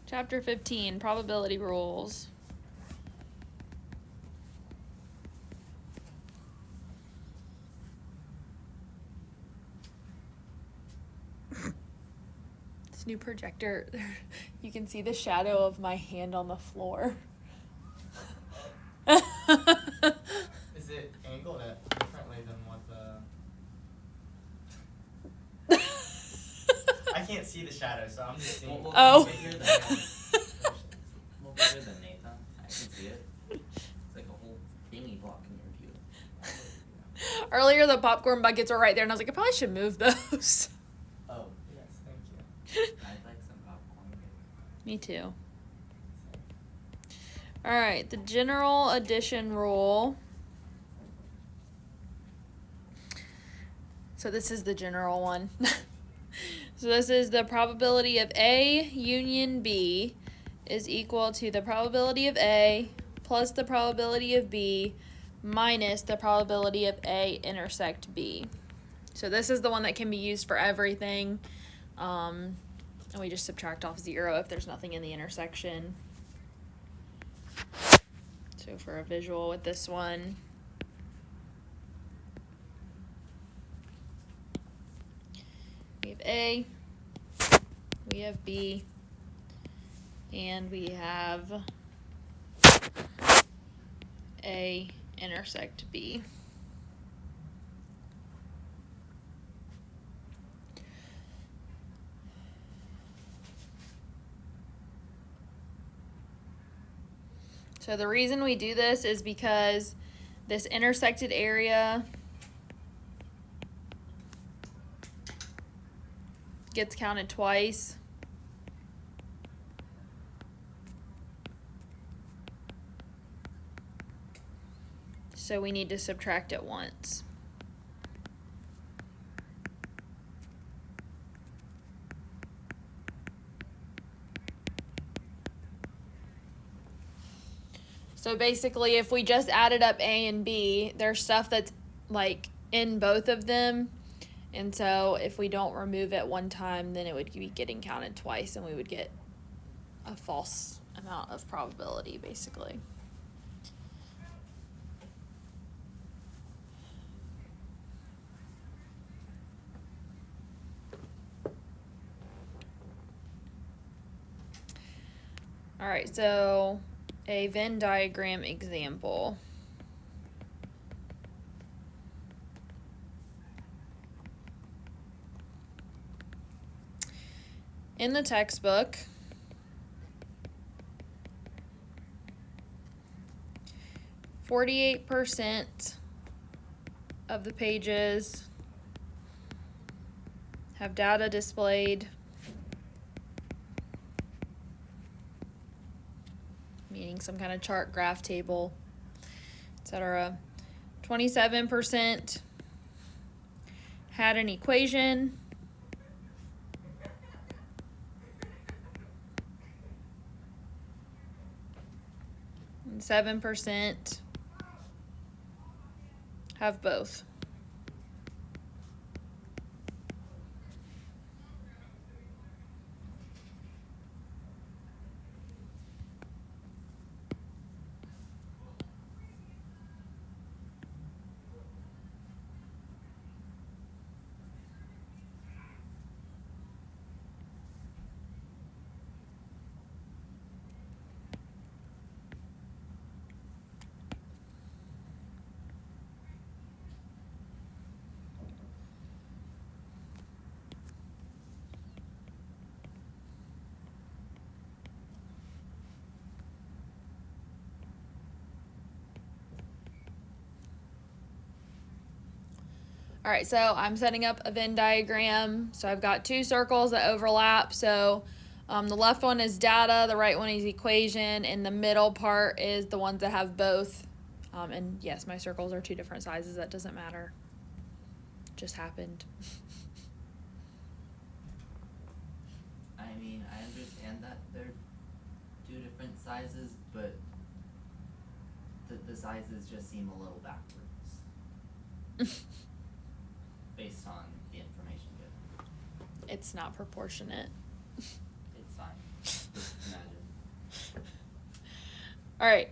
Chapter 15, probability rules. This new projector, you can see the shadow of my hand on the floor. Is it angled at differently than what the... I can't see the shadow, so I'm just seeing... Oh. Bigger than Nathan. I can see it. It's like a whole thingy blocking your view. Earlier, the popcorn buckets were right there, and I was like, I probably should move those. Oh, yes, thank you. I'd like some popcorn. Me too. All right, the general addition rule. So this is the general one. So this is the probability of A union B is equal to the probability of A plus the probability of B minus the probability of A intersect B. So this is the one that can be used for everything. And we just subtract off 0 if there's nothing in the intersection. So for a visual with this one, we have A, we have B, and we have A intersect B. So the reason we do this is because this intersected area gets counted twice. So we need to subtract it once. So basically, if we just added up A and B, there's stuff that's like in both of them. And so if we don't remove it one time, then it would be getting counted twice and we would get a false amount of probability, basically. All right, so a Venn diagram example. In the textbook, %48 of the pages have data displayed, meaning some kind of chart, graph, table, etc. 27% had an equation. 7% have both. All right, so I'm setting up a Venn diagram. So I've got two circles that overlap. So the left one is data, the right one is equation, and the middle part is the ones that have both. And yes, my circles are two different sizes. That doesn't matter. Just happened. I mean, I understand that they're two different sizes, but the sizes just seem a little backwards. Based on the information given. It's not proportionate. It's fine. Just imagine All right.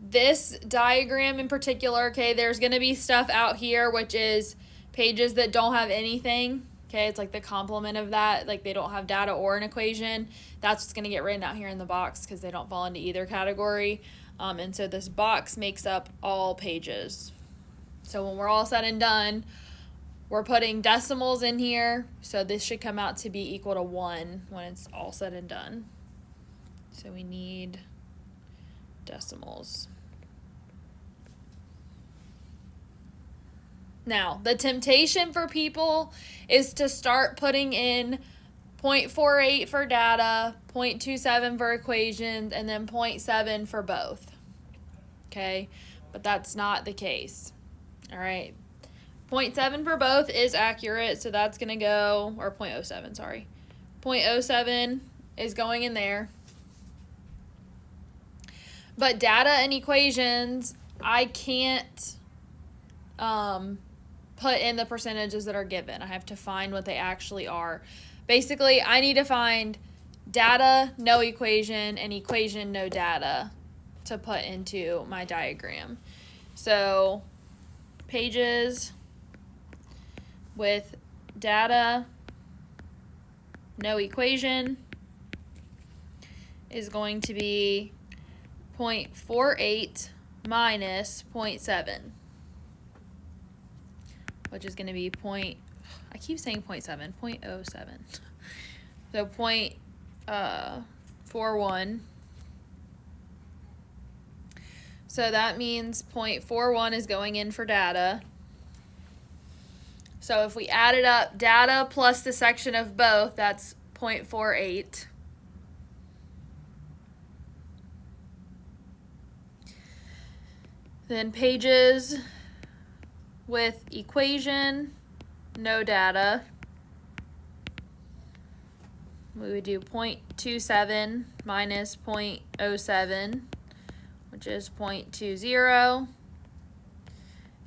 This diagram in particular, okay, there's going to be stuff out here, which is pages that don't have anything. Okay, it's like the complement of that. Like they don't have data or an equation. That's what's going to get written out here in the box because they don't fall into either category. And so this box makes up all pages. So when we're all said and done, we're putting decimals in here. So this should come out to be equal to 1 when it's all said and done. So we need decimals. Now, the temptation for people is to start putting in 0.48 for data, 0.27 for equations, and then 0.7 for both. Okay, but that's not the case. All right, 0.7 for both is accurate, so that's going to go, or 0.07, sorry. 0.07 is going in there. But data and equations, I can't put in the percentages that are given. I have to find what they actually are. Basically, I need to find data, no equation, and equation, no data to put into my diagram. So, pages with data, no equation is going to be 0.48 minus 0.7, which is going to be I keep saying 0.7, 0.07. So 0.41. So that means 0.41 is going in for data. So if we added up data plus the section of both, that's 0.48. Then pages with equation, no data, we would do 0.27 minus 0.07, which is 0.20.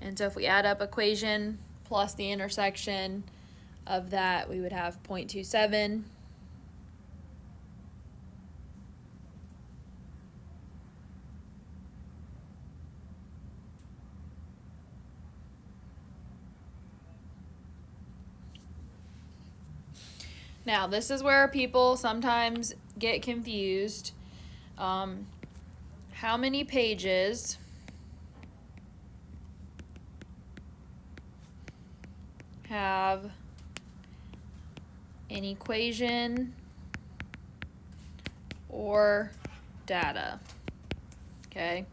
And so if we add up equation plus the intersection of that, we would have 0.27. Now, this is where people sometimes get confused. How many pages have an equation or data? Okay,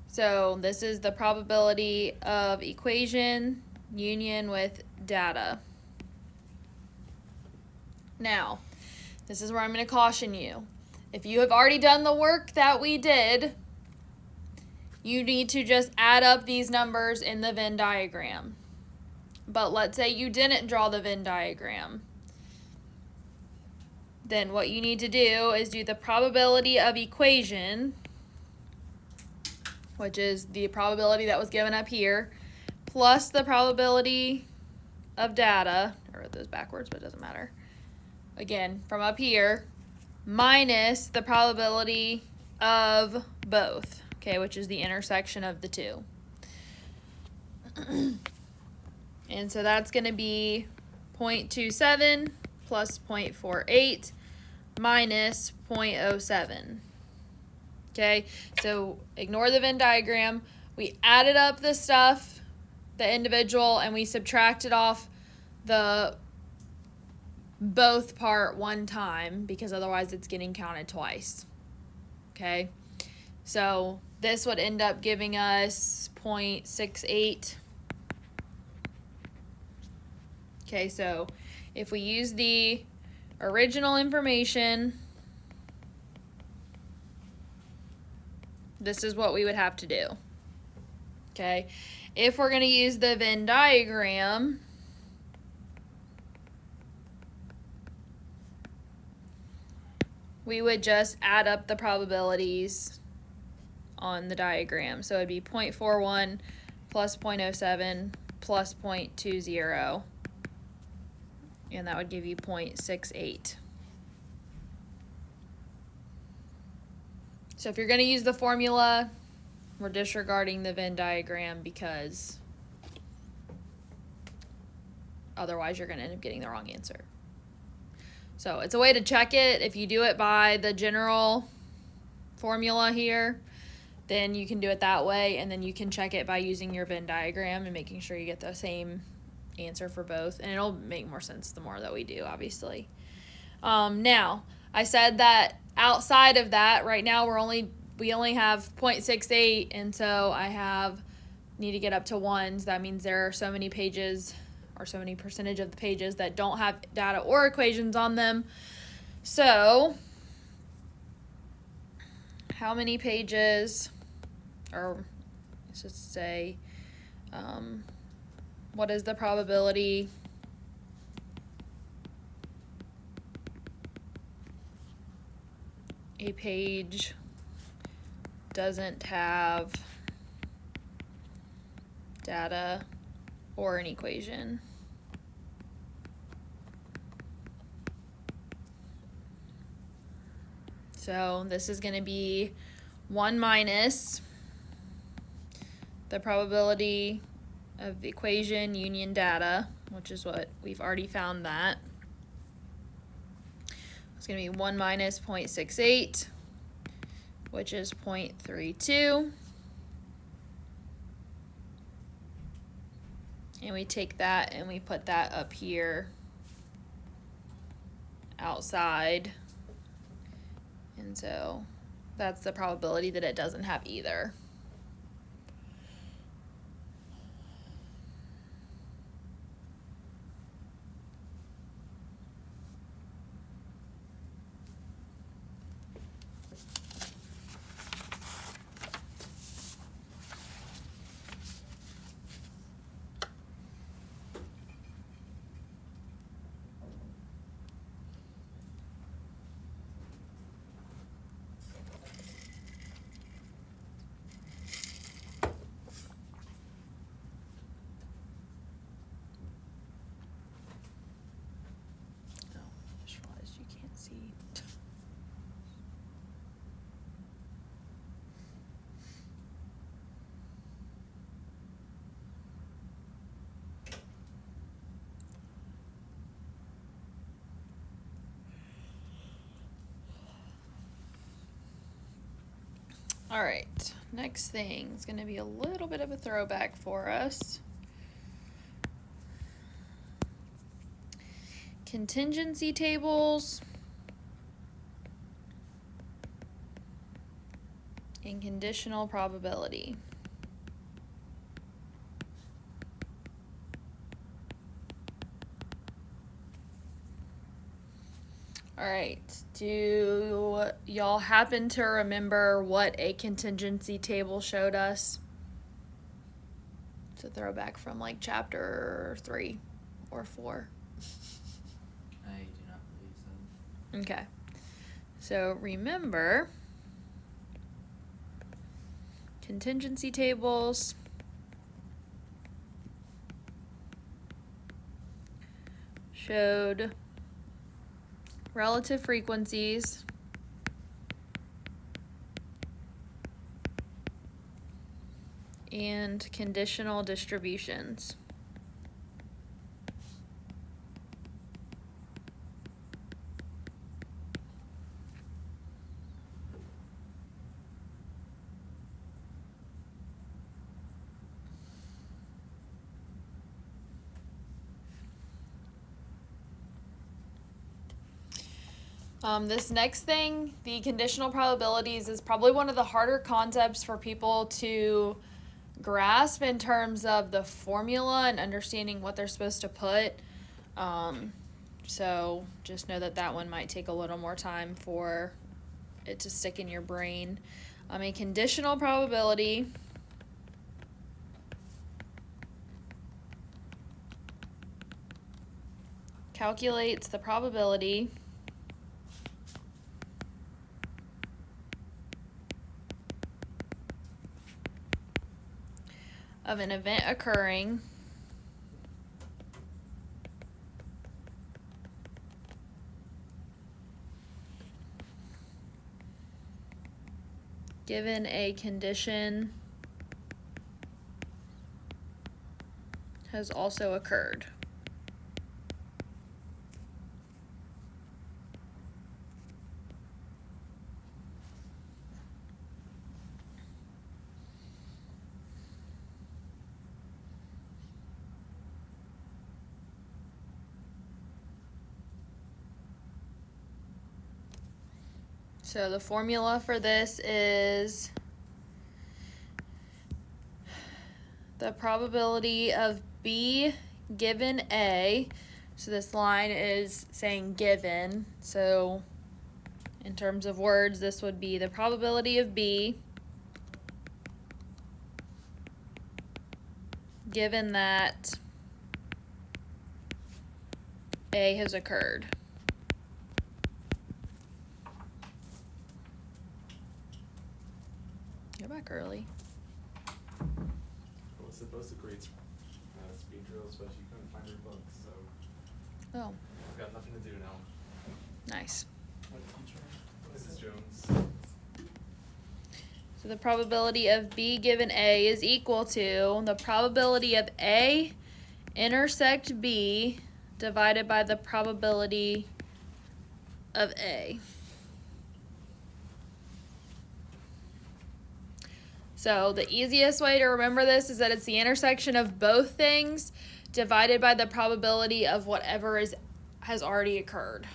so this is the probability of equation union with data. Now, this is where I'm going to caution you. If you have already done the work that we did, you need to just add up these numbers in the Venn diagram. But let's say you didn't draw the Venn diagram. Then what you need to do is do the probability of equation, which is the probability that was given up here, plus the probability of data. I wrote those backwards, but it doesn't matter. Again, from up here, minus the probability of both, okay, which is the intersection of the two. And so that's going to be 0.27 plus 0.48 minus 0.07. Okay, so ignore the Venn diagram. We added up the stuff, the individual, and we subtracted off the both part one time because otherwise it's getting counted twice. Okay, so this would end up giving us 0.68. Okay, so if we use the original information, this is what we would have to do. Okay, if we're going to use the Venn diagram, we would just add up the probabilities on the diagram. So it'd be 0.41 plus 0.07 plus 0.20. And that would give you 0.68. So if you're going to use the formula, we're disregarding the Venn diagram because otherwise you're going to end up getting the wrong answer. So it's a way to check it. If you do it by the general formula here, then you can do it that way, and then you can check it by using your Venn diagram and making sure you get the same answer for both, and it'll make more sense the more that we do, obviously. Now, I said that outside of that, right now we only have 0.68, and so need to get up to 1s. That means there are so many pages or so many percentage of the pages that don't have data or equations on them. So, how many pages, or let's just say, what is the probability a page doesn't have data or an equation? So this is going to be 1 minus the probability of equation union data, which is what we've already found that. It's going to be 1 minus 0.68, which is 0.32. And we take that and we put that up here outside. And so that's the probability that it doesn't have either. All right, next thing is going to be a little bit of a throwback for us. Contingency tables and conditional probability. All right, do y'all happen to remember what a contingency table showed us? It's a throwback from like chapter 3 or 4. I do not believe so. Okay, so remember, contingency tables showed relative frequencies and conditional distributions. This next thing, the conditional probabilities, is probably one of the harder concepts for people to grasp in terms of the formula and understanding what they're supposed to put. So just know that that one might take a little more time for it to stick in your brain. A conditional probability calculates the probability of an event occurring given a condition has also occurred. So the formula for this is the probability of B given A. So this line is saying given. So in terms of words, this would be the probability of B given that A has occurred. Go back early. I was supposed to create speed drills, but she couldn't find her book, so Oh, I've got nothing to do now. nice. What teacher? Mrs. Jones. So the probability of B given A is equal to the probability of A intersect B divided by the probability of A. So the easiest way to remember this is that it's the intersection of both things divided by the probability of whatever has already occurred.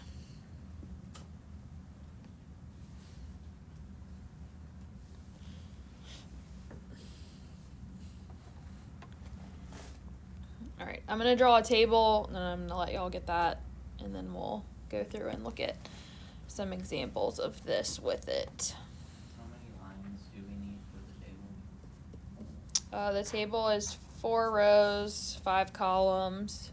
All right, I'm gonna draw a table and I'm gonna let y'all get that, and then we'll go through and look at some examples of this with it. How many lines do we need for the table? The table is 4 rows, 5 columns,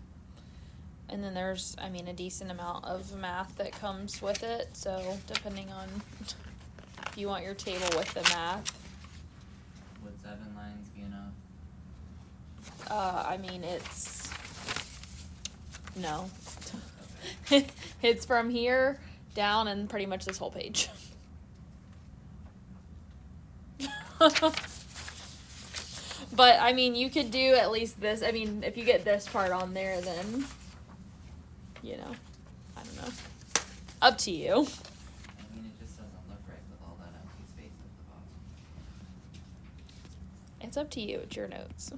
and then there's, I mean, a decent amount of math that comes with it, so depending on if you want your table with the math. Would 7 lines be enough? I mean, no. Okay. It's from here down and pretty much this whole page. But, I mean, you could do at least this. I mean, if you get this part on there, then, I don't know. Up to you. I mean, it just doesn't look right with all that empty space at the bottom. It's up to you. It's your notes.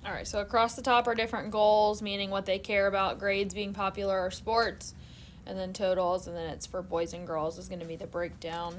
All right, so across the top are different goals, meaning what they care about, grades being popular or sports, and then totals, and then it's for boys and girls is going to be the breakdown.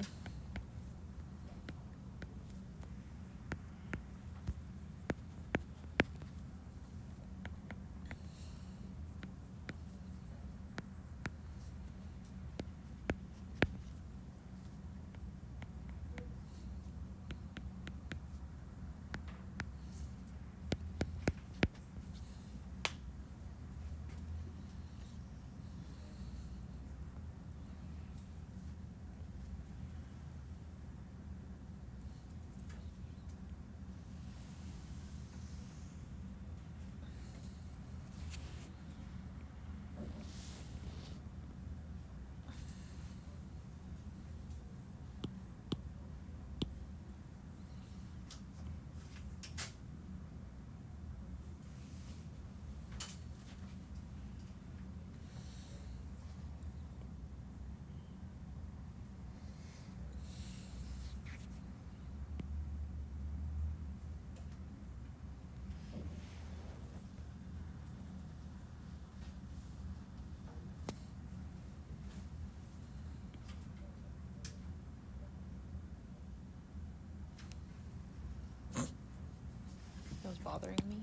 bothering me.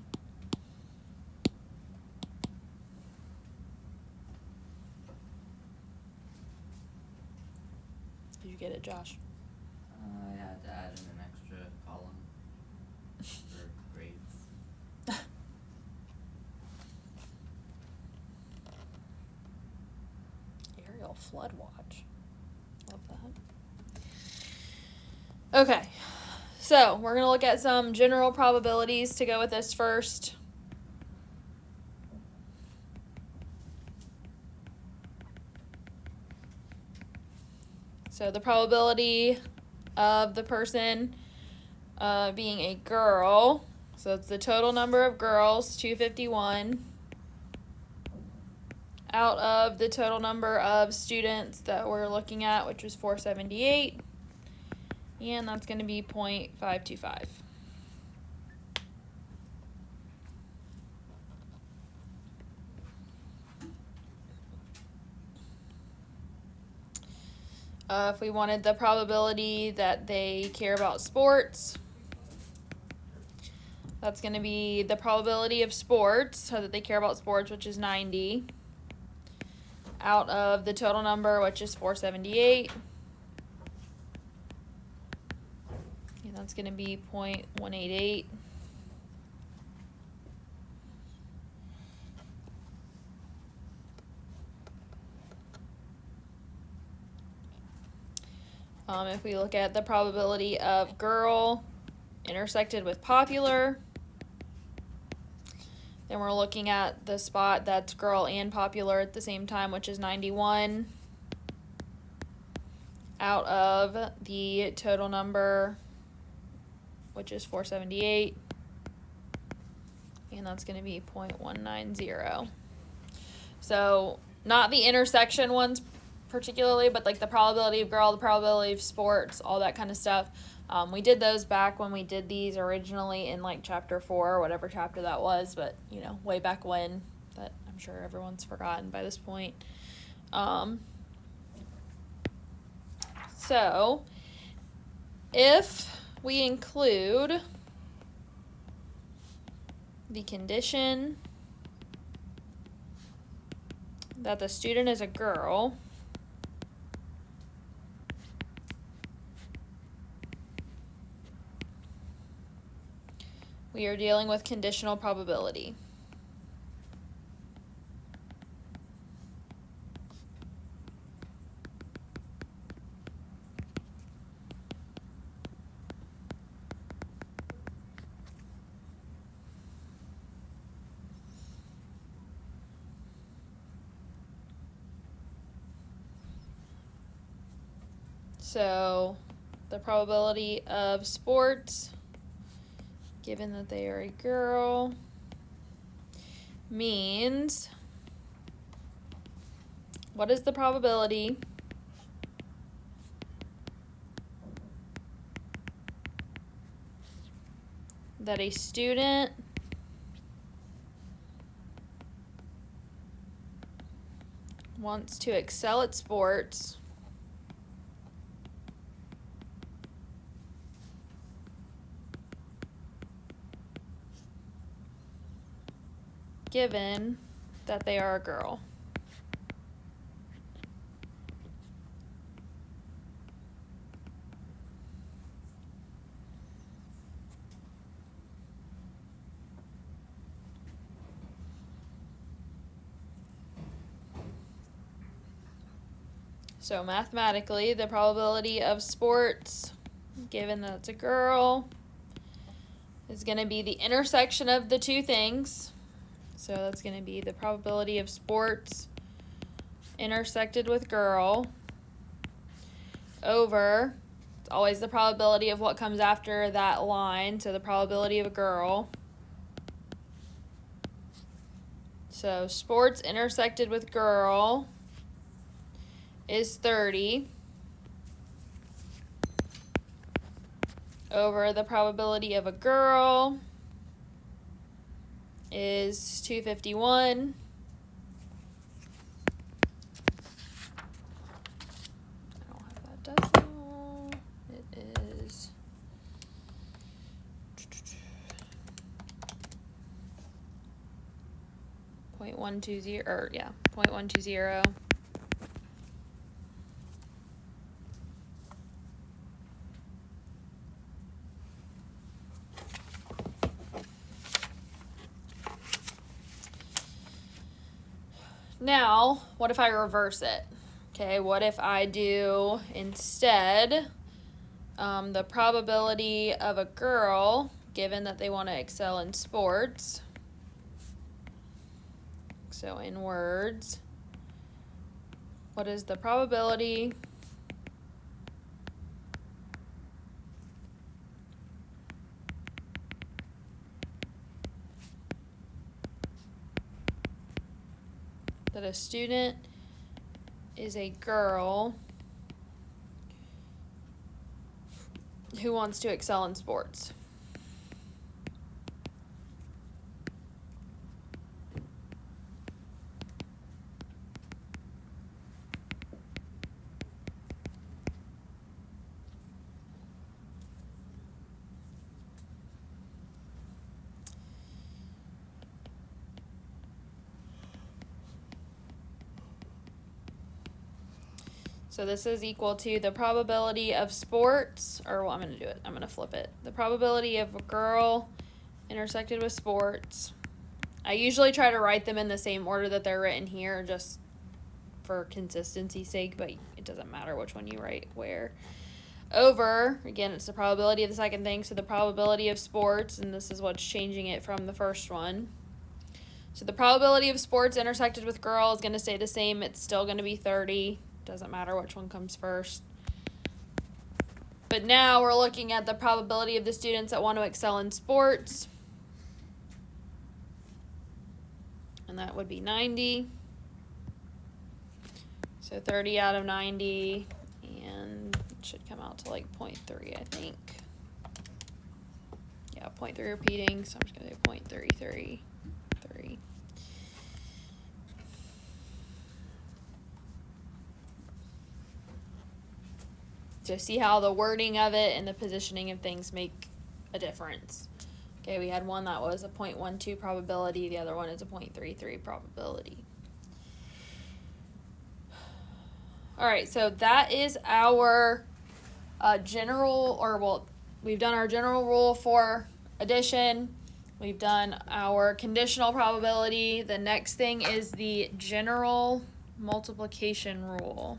Did you get it, Josh? I had to add in an extra column for grades. Aerial flood watch. Love that. Okay, so we're going to look at some general probabilities to go with this first. So the probability of the person being a girl, so it's the total number of girls, 251, out of the total number of students that we're looking at, which was 478, and that's going to be 0.525. If we wanted the probability that they care about sports, that's going to be the probability of sports, so that they care about sports, which is 90, out of the total number, which is 478. And that's going to be 0.188. If we look at the probability of girl intersected with popular, then we're looking at the spot that's girl and popular at the same time, which is 91, out of the total number, which is 478, and that's going to be 0.190. So not the intersection ones particularly, but like the probability of girl, the probability of sports, all that kind of stuff. We did those back when we did these originally in like chapter 4 or whatever chapter that was, but you know, way back when, that I'm sure everyone's forgotten by this point. So if we include the condition that the student is a girl, we are dealing with conditional probability. So the probability of sports, given that they are a girl, means, what is the probability that a student wants to excel at sports given that they are a girl? So mathematically, the probability of sports, given that it's a girl, is going to be the intersection of the two things. So that's going to be the probability of sports intersected with girl over, it's always the probability of what comes after that line, so the probability of a girl. So sports intersected with girl is 30 over the probability of a girl is 251. I don't have that decimal. It is 0.120, or yeah, 0.120. Now, what if I reverse it? Okay, what if I do instead the probability of a girl, given that they want to excel in sports, so in words, what is the probability that a student is a girl who wants to excel in sports? So this is equal to the probability of sports, or well, I'm going to do it. I'm going to flip it. The probability of a girl intersected with sports. I usually try to write them in the same order that they're written here, just for consistency's sake, but it doesn't matter which one you write where. Over, again, it's the probability of the second thing, so the probability of sports, and this is what's changing it from the first one. So the probability of sports intersected with girl is going to stay the same. It's still going to be 30. Doesn't matter which one comes first. But now we're looking at the probability of the students that want to excel in sports. And that would be 90. So 30 out of 90. And it should come out to like 0.3, I think. Yeah, 0.3 repeating. So I'm just going to do 0.333. So see how the wording of it and the positioning of things make a difference. Okay, we had one that was a 0.12 probability. The other one is a 0.33 probability. All right, so that is our general, or well, we've done our general rule for addition. We've done our conditional probability. The next thing is the general multiplication rule.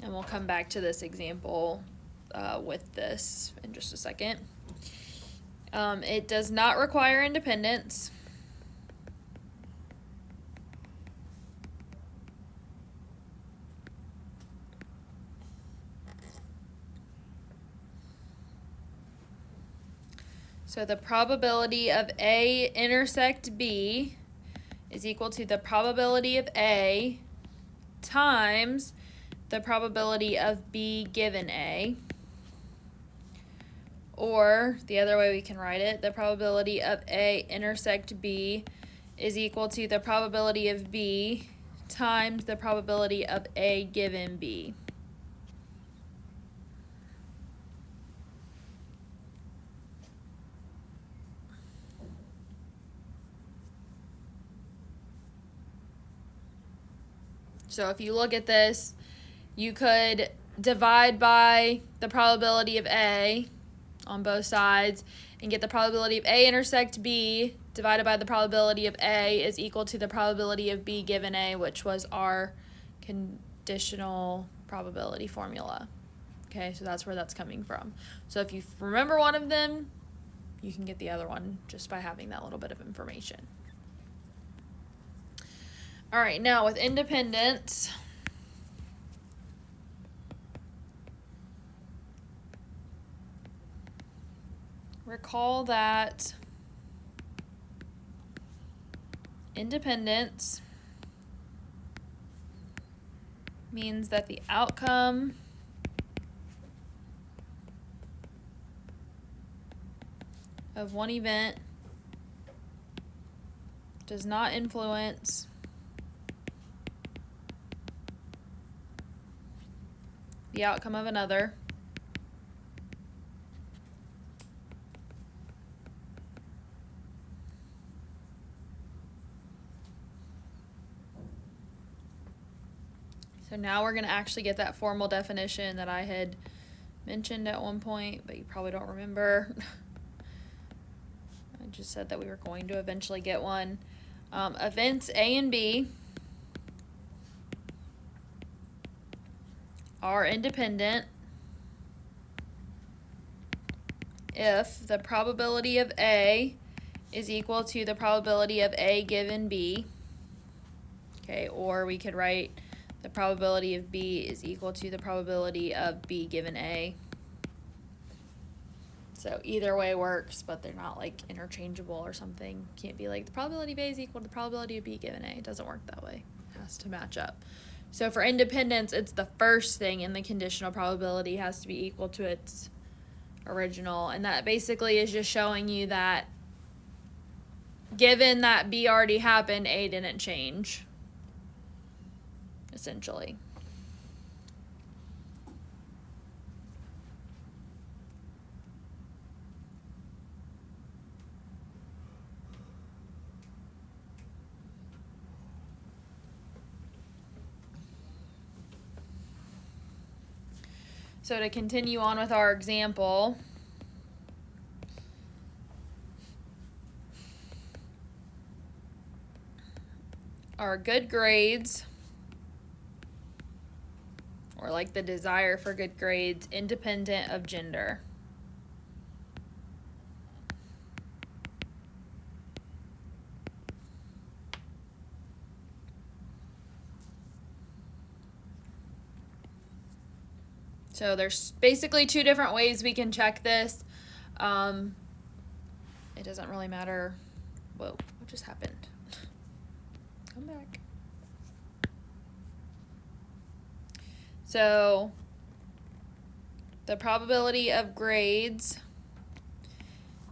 And we'll come back to this example with this in just a second. It does not require independence. So the probability of A intersect B is equal to the probability of A times the probability of B given A. Or, the other way we can write it, the probability of A intersect B is equal to the probability of B times the probability of A given B. So if you look at this, you could divide by the probability of A on both sides and get the probability of A intersect B divided by the probability of A is equal to the probability of B given A, which was our conditional probability formula. Okay, so that's where that's coming from. So if you remember one of them, you can get the other one just by having that little bit of information. All right, now with independence, recall that independence means that the outcome of one event does not influence the outcome of another. So now we're going to actually get that formal definition that I had mentioned at one point, but you probably don't remember. I just said that we were going to eventually get one. Events A and B are independent if the probability of A is equal to the probability of A given B. Okay, or we could write the probability of B is equal to the probability of B given A. So either way works, but they're not like interchangeable or something. Can't be like the probability of A is equal to the probability of B given A. It doesn't work that way. It has to match up. So for independence, it's the first thing in the conditional probability has to be equal to its original. And that basically is just showing you that given that B already happened, A didn't change. Essentially. So to continue on with our example, are good grades, or like the desire for good grades, independent of gender? So there's basically two different ways we can check this. It doesn't really matter. Whoa, what just happened? Come back. So the probability of grades,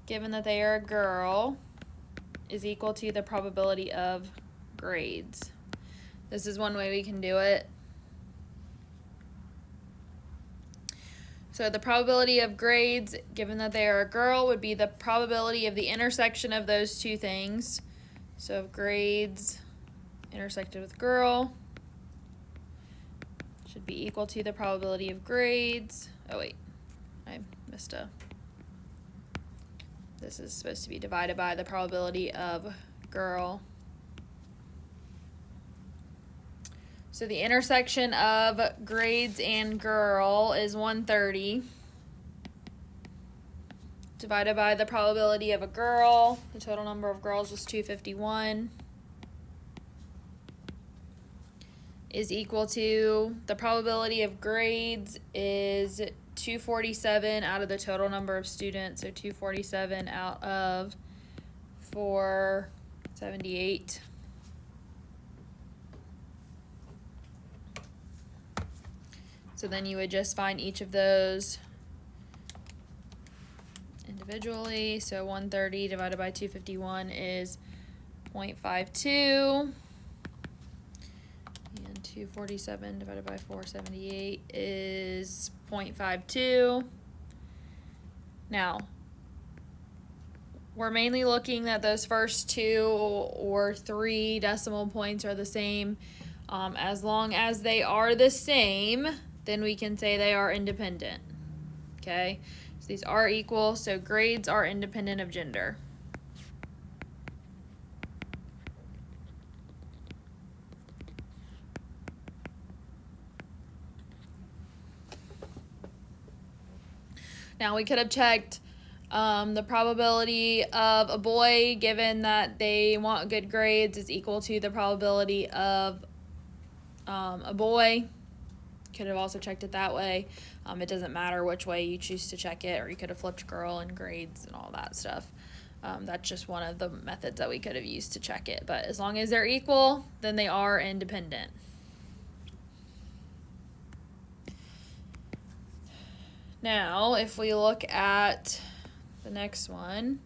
given that they are a girl, is equal to the probability of grades. This is one way we can do it. So the probability of grades, given that they are a girl, would be the probability of the intersection of those two things. So if grades intersected with girl should be equal to the probability of grades. Oh wait, I missed a. This is supposed to be divided by the probability of girl. So the intersection of grades and girl is 130 divided by the probability of a girl. The total number of girls was 251 is equal to the probability of grades is 247 out of the total number of students. So 247 out of 478. So then you would just find each of those individually. So 130 divided by 251 is 0.52. And 247 divided by 478 is 0.52. Now, we're mainly looking that those first two or three decimal points are the same. As long as they are the same, then we can say they are independent. Okay, so these are equal, so grades are independent of gender. Now we could have checked the probability of a boy, given that they want good grades, is equal to the probability of a boy. Could have also checked it that way. It doesn't matter which way you choose to check it, or you could have flipped girl and grades and all that stuff. That's just one of the methods that we could have used to check it. But as long as they're equal, then they are independent. Now, if we look at the next one,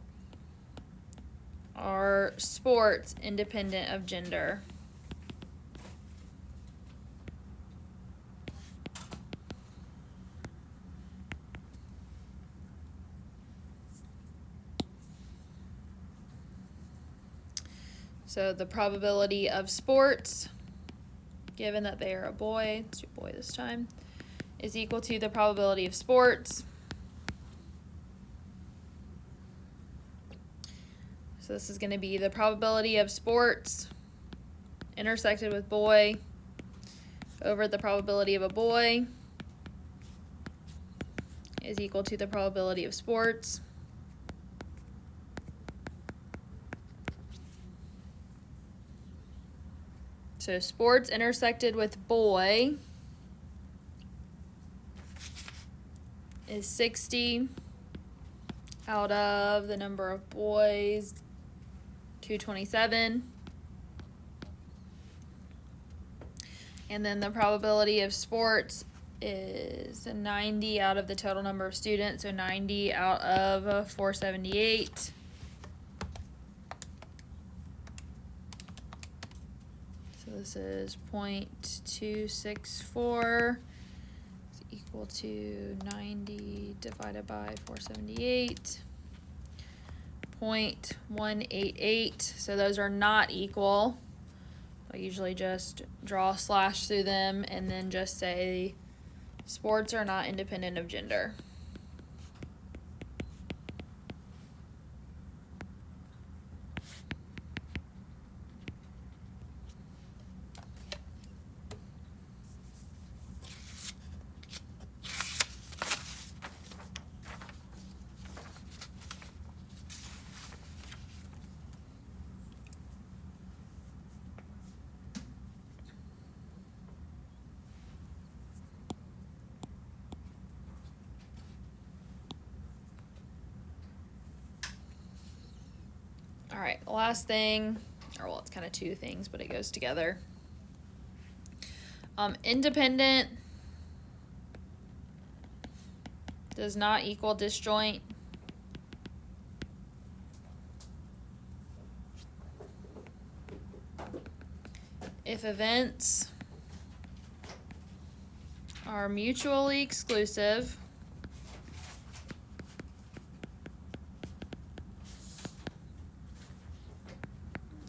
are sports independent of gender? So the probability of sports, given that they are a boy, let's do boy this time, is equal to the probability of sports. So this is going to be the probability of sports intersected with boy over the probability of a boy is equal to the probability of sports. So sports intersected with boy is 60 out of the number of boys, 227. And then the probability of sports is 90 out of the total number of students, so 90 out of 478. So this is 0.264 is equal to 90 divided by 478. 0.188, so those are not equal. I usually just draw a slash through them and then just say sports are not independent of gender. All right, the last thing, or well, it's kind of two things, but it goes together. Independent does not equal disjoint. If events are mutually exclusive,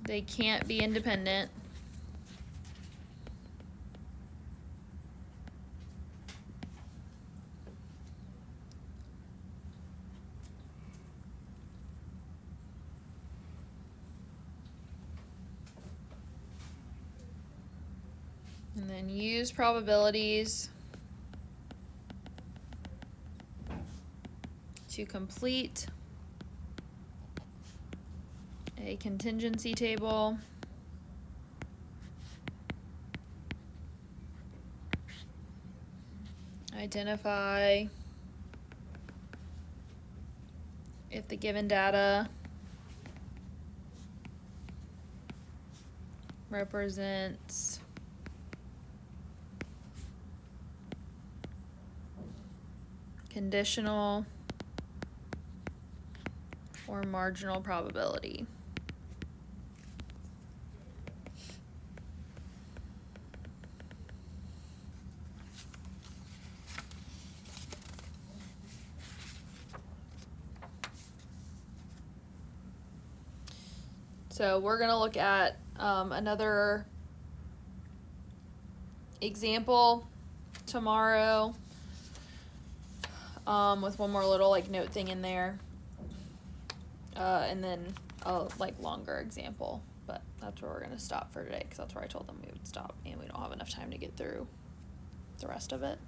they can't be independent. And then use probabilities to complete a contingency table. Identify if the given data represents conditional or marginal probability. So we're going to look at another example tomorrow with one more little like note thing in there, and then a like longer example, but that's where we're going to stop for today because that's where I told them we would stop and we don't have enough time to get through the rest of it.